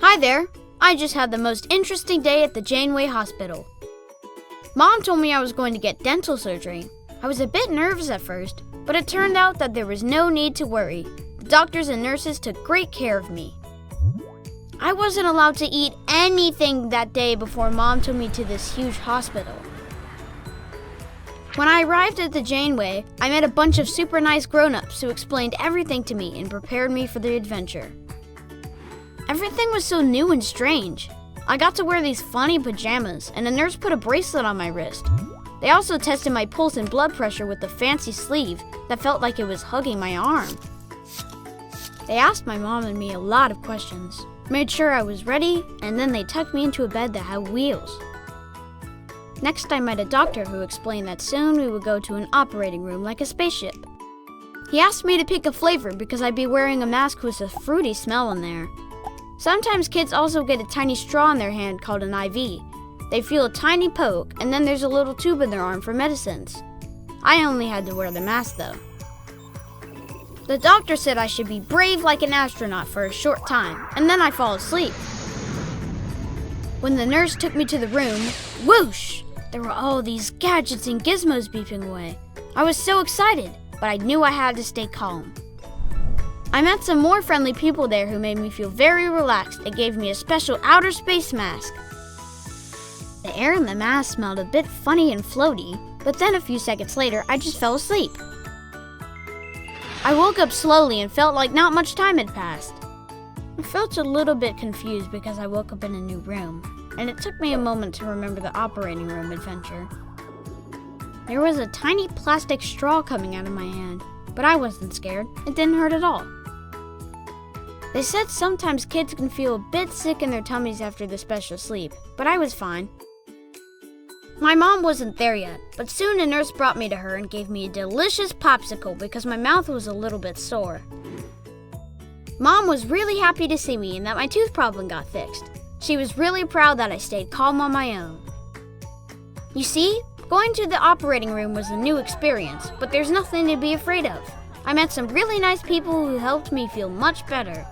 Hi there. I just had the most interesting day at the Janeway hospital. Mom told me I was going to get dental surgery. I was a bit nervous at first, but it turned out that there was no need to worry. The doctors and nurses took great care of me. I wasn't allowed to eat anything that day before Mom took me to this huge hospital. When I arrived at the Janeway, I met a bunch of super nice grown-ups who explained everything to me and prepared me for the adventure. Everything was so new and strange. I got to wear these funny pajamas, and a nurse put a bracelet on my wrist. They also tested my pulse and blood pressure with a fancy sleeve that felt like it was hugging my arm. They asked my mom and me a lot of questions, made sure I was ready, and then they tucked me into a bed that had wheels. Next, I met a doctor who explained that soon we would go to an operating room like a spaceship. He asked me to pick a flavor because I'd be wearing a mask with a fruity smell in there. Sometimes kids also get a tiny straw in their hand called an IV. They feel a tiny poke, and then there's a little tube in their arm for medicines. I only had to wear the mask though. The doctor said I should be brave like an astronaut for a short time, and then I'd fall asleep. When the nurse took me to the room, whoosh! There were all these gadgets and gizmos beeping away. I was so excited, but I knew I had to stay calm. I met some more friendly people there who made me feel very relaxed and gave me a special outer space mask. The air in the mask smelled a bit funny and floaty, but then a few seconds later, I just fell asleep. I woke up slowly and felt like not much time had passed. I felt a little bit confused because I woke up in a new room, and it took me a moment to remember the operating room adventure. There was a tiny plastic straw coming out of my hand, but I wasn't scared. It didn't hurt at all. They said sometimes kids can feel a bit sick in their tummies after the special sleep, but I was fine. My mom wasn't there yet, but soon a nurse brought me to her and gave me a delicious popsicle because my mouth was a little bit sore. Mom was really happy to see me and that my tooth problem got fixed. She was really proud that I stayed calm on my own. You see, going to the operating room was a new experience, but there's nothing to be afraid of. I met some really nice people who helped me feel much better.